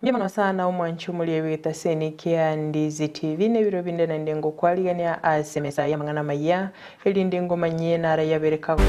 Yamano sana umwanchu mulie wita seni kia Ndizi TV ne biro binde na ndengo kwaligania asemesa yamangana Amayia eli ndengo manyie nara Ibere kago.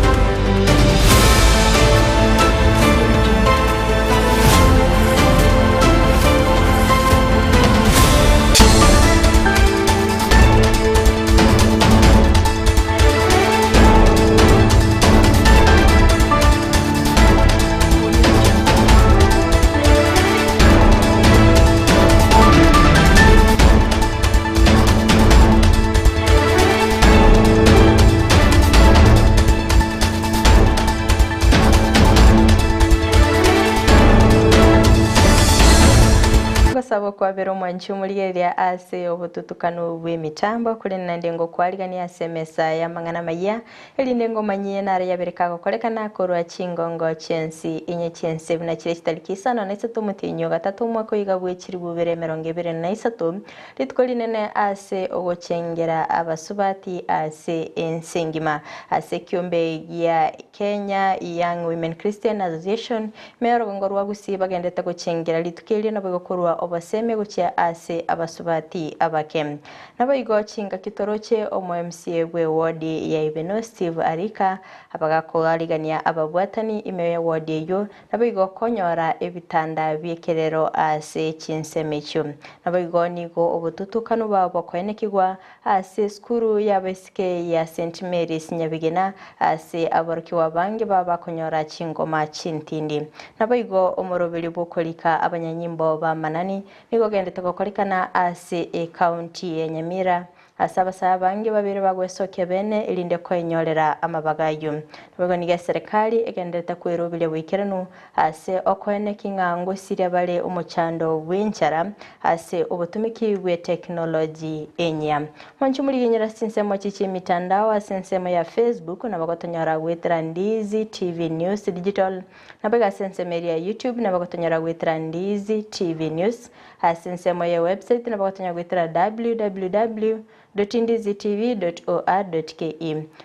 Sabo kwa bero mwanchu muligeria ase obututukano bw'emitambo kuri nandengo kwaligania asemesa yamangana Amayia eli ndengo manyie nara Ibere kago kolekana korwa chingongo chensi inye chense buna kire kitali Isano na Isatu mutinyo gatatu mwako igabwe kiri bubere 2023 litkoli nene ase ogochengera abasubati ase ensengima ase kiombe ya Kenya Young Women Christian Association meorogongo rwa Gusii bagendete gochengera litkeli na bogokorwa obaseme guchia ase abasubati abakem nabo igochinga kitoroche omo MCA we ward ya Ibeno Steve Arika abagakogaligania ababwatani ime ward yo nabo igokonyora ebitanda byekerero ase Chinsa mecho nabo igonigo obututukano babo kwenekigwa ase skuru ya besike ya St Mary's Nyabigena ase abarukiwa bange baba konyora chingoma chintindi nabo igo omorobeli bokolika abanyanyimbo ba manani nigo gendete gokolikana ase county ya Nyamira asaba bange babiri bagwesoke bene elinde kwenyorera amabagayo nabo niga serikali egendete kwerobile wikerano ase okwene kingango siria bale umuchando winchara ase obutumiki bwe technology enya mwanchumuli yenyera sinsemo chichi mitandao asensemo ya Facebook na bagotonyara gwetera Ndizi TV News Digital na baga sensemo ya YouTube na bagotonyara gwetera Ndizi TV News asensemo ya website na bagotonyara gwetera www.ndizitv.or.ke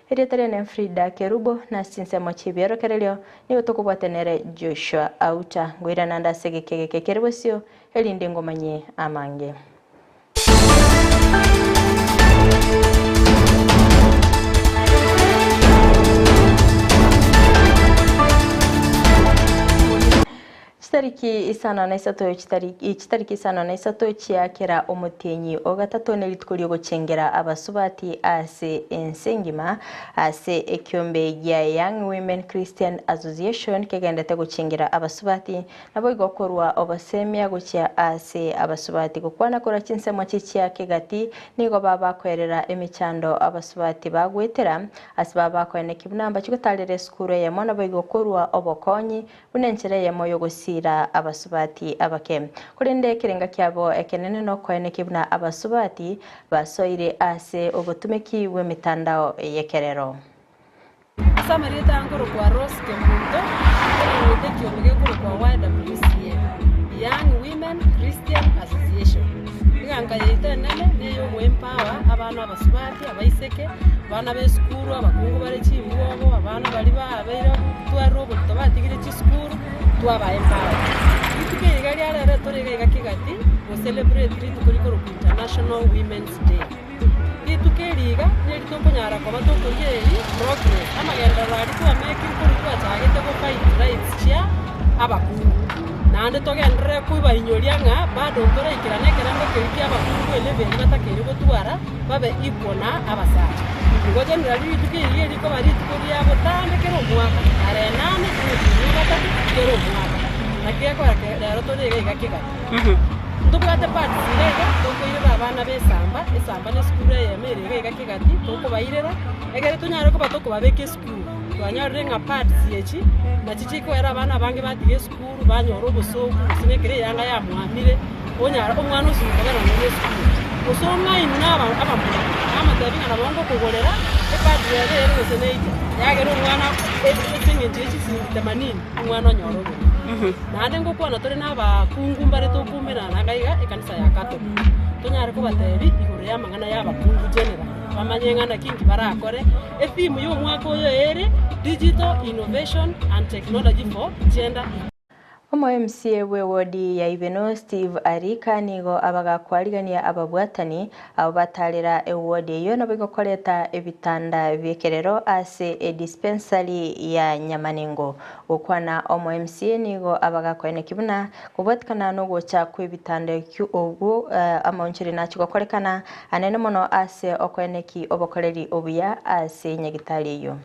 Editor na Fridah Kerubo na sinsemo chibero kerelio ni utokubwatenere Joshua Auta ngwira nanda segekeke Kerubo sio elinde ngomanye amange Chitariki Isano na Isato chitariki Isano na Isato chiakera omutenyi ogatatu nelitkulio gochengera abasubati ase ensengima ase ekiombe ya Young Women Christian Association kegendete gochengera abasubati nabo igokorwa obasemia gochia ase abasubati gokwana kora Chinsa mwachichia kegati nigo baba kwerera emichando abasubati bagwetera asbaba kwene kibnamba chikotalere skuru ya mwana bigokorwa obokonyi bunenchera ya moyo Gusii abasubati abakem kurinde kirenga kyabo ekenene no kwene kibuna abasubati basoire ase obutumiki bwe mitandao yekerero Samarita ngoro kwa Rose Kemundo ndekyo mugekuru kwa YWCA Young Women Christian Association nganga yitenene neyo empower abana abasubati abaiseke abana beskuru abakungu bari chimbobo abana bali babeira twaro botobatigire chiskuru twaba empower ikike gali ala torega gakigati we celebrate tukuriko International Women's Day itukeriga nelitokonyara kwa batoko yeri progress amagenda rali kwa make kurikwa chagete ko fight rights chia abakungu nande togendere kuiba inyorianga bado tora ikiranekera ndokeriki abakungu eleberi batakeri gotwara babe ikona abasaka ngo generally tukiriye liko bari tukuri abo tande kero mwaka are nane kuzi batatu kero mwaka nakia kwa rero torega igakika ndubwate party rega tokoira abana besamba esamba ne skuru ya merega igakigati toko bayirera egere tunyare ko batoko babeke skuru twanyarire nka party yechi na chichiko era abana bange batige skuru banyoro bosoku sinekere yanga ya mwamire onyara omwana usukagara ne skuru osonga inaba abamura amadabi na bongo kugorera party rero seneita yagero umwana etinge chichi 80 umwana nyoro nande ngokwana tore n'abakungu mbare tokumira nagaiga ekanisa ya Katolika tonyare ko batebi igoro ya mangana y'abakungu general bamanyengana kingi barakore efimu yo mwako yo ere digital innovation and technology for gender MCA we wodi ya Ibeno Steve Arika nigo abagakwarigania ababwatani abo batalira ewodi iyo nabo igokoreta ebitanda byekerero ase dispensary ya Nyamanengo okwana MCA nigo abagakwene kibuna kubwatikana no gocha kwebitanda obwo amonchiri nacho gokorekana anene mono ase okweneki obokoreri obuya ase nyagitali iyo.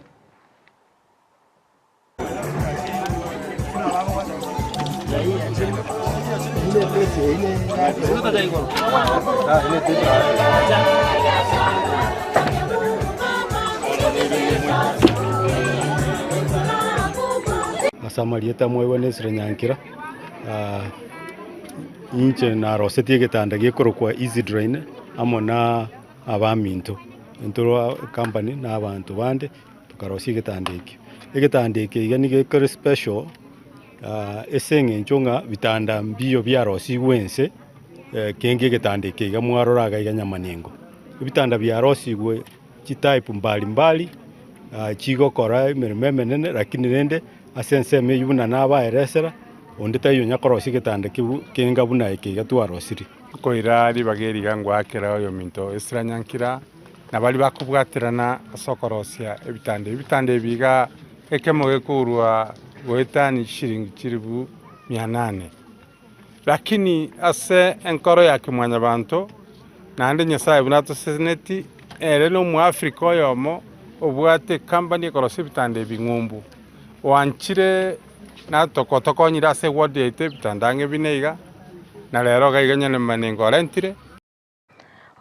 Asamarieta mwewonesire Nyankira inche na rosetie getanda gikorokwa easy drain amona abaminto entoro company na abantu bande tukarosie getanda iki egetanda iki igani gekore special esenge nchonga bitanda mbio bya rosi wense kenge getanda iki gamwaroraga iganyamanengo bitanda bya rosi gwe type mbali chigokora merememe nene lakini nende asense meyuna naba eresera onde tayo nyakorosi getanda kenga buna iki gatwarosiri koira libageri gangwakera yo minto esira Nyankira nabali bakubwaterana asokorosia ebitande biga ekemoge kurwa goetani shilingi chiribu 800 lakini ase enkoro ya kimwanya bantu nande nyasaye bunato seneti ereno mu Afrika yomo obwate company korosi bitande bingumbu wanchire na tokonyira ase wodi ete bitandange bineiga na lero gaiganyane manengo rentire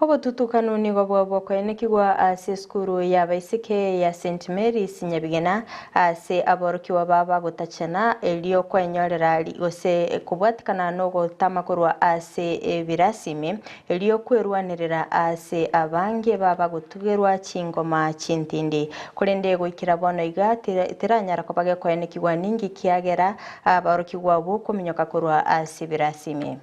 obotutukano nigo bwabwo kwenekigwa ase skuru ya baisike ya St Mary's Nyabigena ase aborokiwa baba gutachana elio kwenyorera gose kubwatikana no gutamakorwa ase birasime elio kwerwanirira ase abange baba gutugerwa chingoma chintindi kurende gwikira bono iga tiranyara kopage kwenekigwa ningi kiagera aborokiwa bo kuminyoka korwa ase birasime.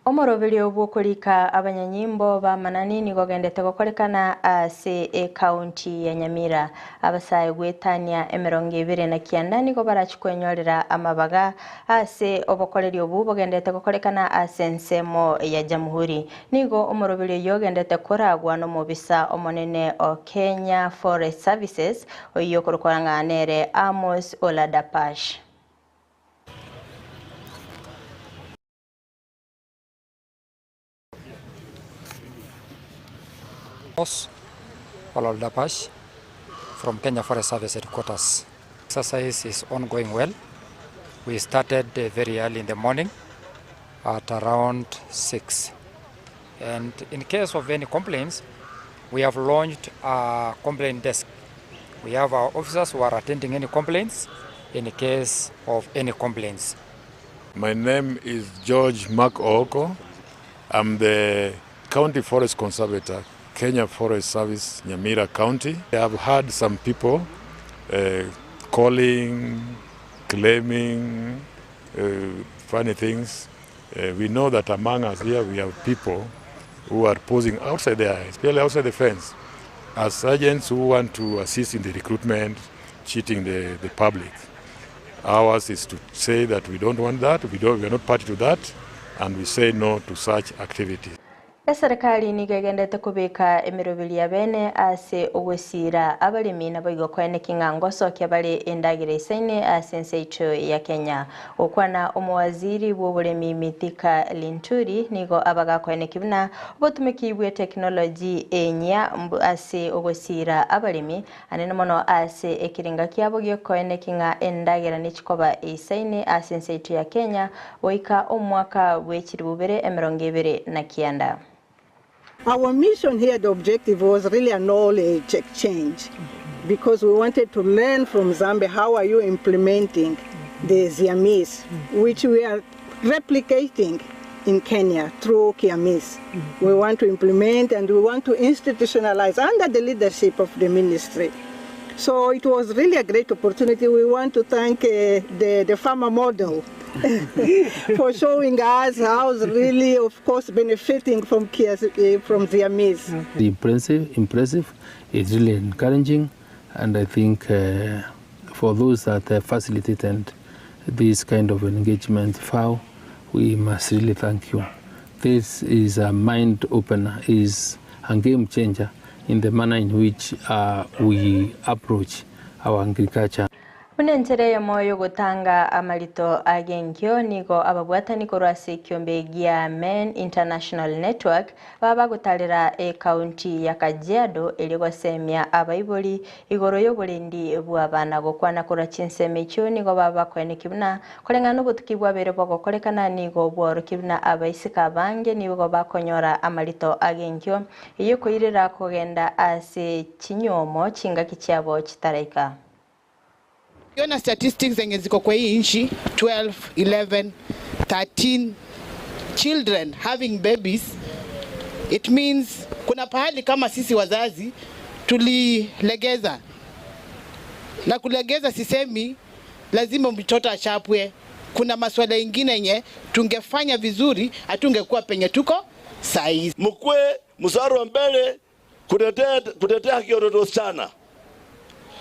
Omorobiri obukulika abanyanyimbo ba manani nigo gendete gokorekana ase county ya Nyamira abasaye gwetania 29 nigo barachikwenyorera amabaga ase obokoreri obu bogendete gokorekana ase nsemo ya jamhuri nigo omorobiri yo gendete koragwa no mubisa omonene o Kenya Forest Services oyo korokoranga nere Amos Oladapash. Oladapash from Kenya Forest Service headquarters. Exercise is ongoing well. We started very early in the morning at around 6. And in case of any complaints, we have launched a complaint desk. We have our officers who are attending any complaints in case of any complaints. My name is George Mark Oko. I'm the County Forest Conservator, Kenya Forest Service, Nyamira County. I have had some people calling, claiming funny things. We know that among us here we have people who are posing outside the eyes, especially outside the fence, as agents who want to assist in the recruitment, cheating the public. Ours is to say that we don't want that, we are not party to that, and we say no to such activities. Serikali nigegendete kubika emirobili ya bene ase ogwesira abalimi nabo igokwenekinga ngosoke bali endagire isaine ase nsecho ya Kenya okwana omwaziri w'obulemi Mitika Linturi nigo abagakwenekibuna obotumikibwe technology enya ase ogwesira abalimi anene mono ase ekiringa kyabo gyokwenekinga endagira nichikoba isaine ase nsecho ya Kenya oika omwaka w'ekirubere 2029. Our mission here, the objective was really a knowledge exchange because we wanted to learn from Zambia how are you implementing the Ziamis, which we are replicating in Kenya through Kiamis. We want to implement and we want to institutionalize under the leadership of the ministry. So it was really a great opportunity. We want to thank the farmer model for showing us how really, of course, benefiting from Ziamis. Impressive. It's really encouraging, and I think for those that facilitated this kind of engagement, FAO, we must really thank you. This is a mind opener, is a game changer in the manner in which we approach our agriculture. Munentere ya moyo gutanga amalito agengyo nigo ababwatani korwasi kiombe gia Men International Network baba gutalira county ya Kajiado iligo semia abaiboli igoro yobulendi bwabana gokwana kora Chinsa mecho nigo baba kwene kibuna kolengano butukibwa bere boko kolekana nigo bworo kibuna abaisika bange nigo bakonyora amalito agengyo iyo koirira kogenda ase chinyomo chinga kichabo chitaraika. Yona statistics zenye ziko kwa hii nchi 12, 11, 13 children having babies. It means kuna pahali kama sisi wazazi tulilegeza. Na kulegeza sisemi lazima mtoto achapwe. Kuna maswala mengine yenye tungefanya vizuri hatungekuwa penye tuko saizi. Mkwe msaro mbele kutetea haki ya watoto wasichana.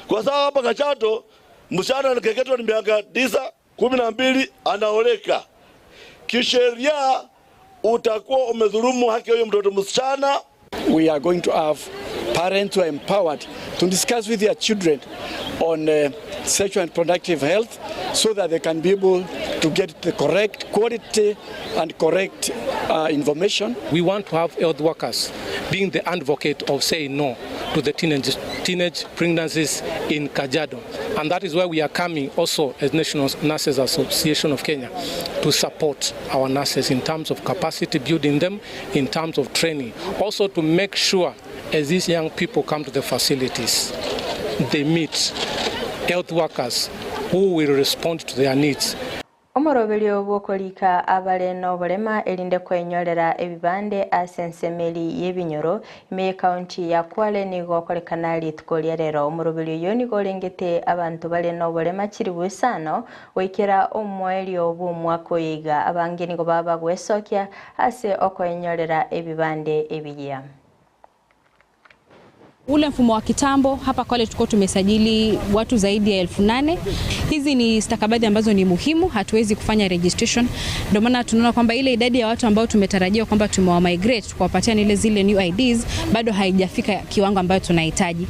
Kwa sababu hapa Kajiado msichana anakeketwa ni miaka 9, 12 anaoleka. Kisheria utakuwa umedhulumu haki ya mtoto msichana. We are going to have parents who are empowered to discuss with their children on sexual and reproductive health so that they can be able to get the correct quality and correct information. We want to have health workers being the advocate of saying no to the teenage pregnancies in Kajiado. And that is why we are coming also as National Nurses Association of Kenya to support our nurses in terms of capacity building them, in terms of training. Also to make sure as these young people come to the facilities, they meet health workers who will respond to their needs. Omorobelio bokolika abaleno bolema elinde kwenyorera ebibande asensemeli yebinyoro ime county ya Kwale nigo kolekana litkolya rero. Omorobelio yoni golengete abantu baleno bolema kiri Isano wekera omwelio bumwako yiga abange nigo baba gwesokya ase okwenyorera ebibande ebigia. Ule mfumo wa kitambo hapa Kwale tuko tumesajili watu zaidi ya 8,000. Hizi ni stakabadhi ambazo ni muhimu, hatuwezi kufanya registration. Ndio maana tunaona kwamba ile idadi ya watu ambao tumetarajia kwamba tumewa migrate kuwapatia zile new IDs bado haijafika kiwango ambacho tunahitaji.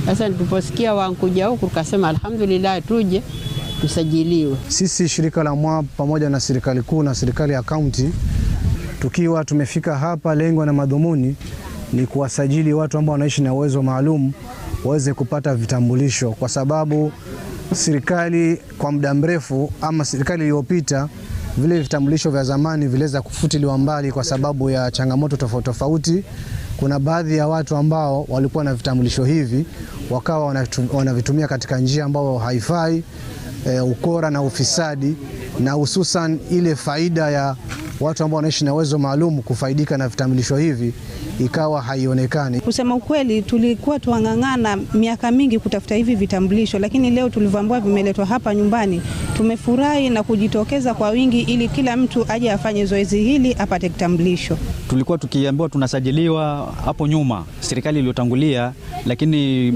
Sasa tuliposikia wankuja huku tukasema alhamdulillah tuje tusajiliwe. Sisi shirika la MWAP pamoja na serikali kuu na serikali ya county tukiwa tumefika hapa, lengo na madhumuni ni kuwasajili watu ambao wanaishi na uwezo maalum waweze kupata vitambulisho, kwa sababu serikali kwa muda mrefu ama serikali iliyopita vile vitambulisho vya zamani vileweza kufutiliwa mbali kwa sababu ya changamoto tofauti tofauti. Kuna baadhi ya watu ambao walikuwa na vitambulisho hivi wakawa wanavitumia katika njia ambayo haifai, ukora na ufisadi, na hususan ile faida ya watu ambao wanaishi na uwezo maalum kufaidika na vitambulisho hivi ikawa haionekani. Kusema ukweli tulikuwa tuangangana miaka mingi kutafuta hivi vitambulisho, lakini leo tulivyoambiwa vimeletwa hapa nyumbani tumefurahi na kujitokeza kwa wingi ili kila mtu aje afanye zoezi hili apate kitambulisho. Tulikuwa tukiambiwa tunasajiliwa hapo nyuma serikali iliyotangulia, lakini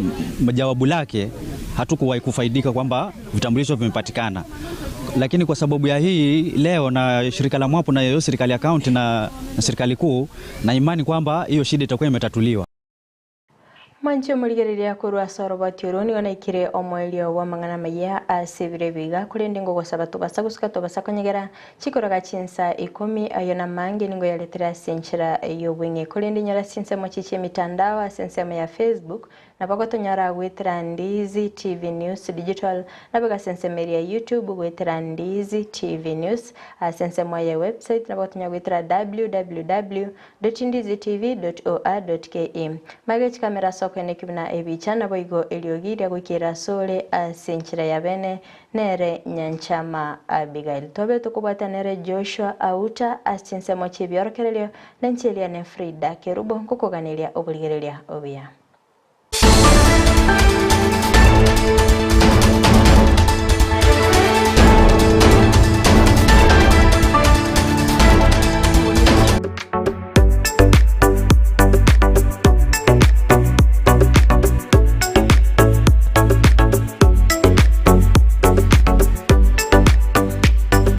jawabu lake hatukuwahi kufaidika kwamba vitambulisho vimepatikana. Lakini kwa sababu ya hii leo na shirika la MWAP na hiyo serikali ya county na serikali kuu, na imani kwamba hiyo shida itakuwa imetatuliwa. Manche muligereria kurwa sorobatyoroni ona ikire omwelio wa mangana maya asebire biga kulendingo kwa sabatu basaguska to basakonyegera chikoraga Chinsa 10 ayona mange ningo yaletera senchira yo bwenge kulendi nyara Chinsa mochiche mitandao asensema ya Facebook na bagotonyara gwitira Ndizi TV News Digital na bagasensemeria YouTube gwitira Ndizi TV News asensemwa ya website na bagotonya gwitira www.ndizitv.or.ke magech kamera soko ne kibna ebicha na boigo eliogiria gwikira sole asenchira ya bene nere nyanchama Abigail tobe tukubatanere Joshua Auta asinsemo chibiorokerelio nanchelia ne Fridah Kerubo kukoganilia obuligerelia obia.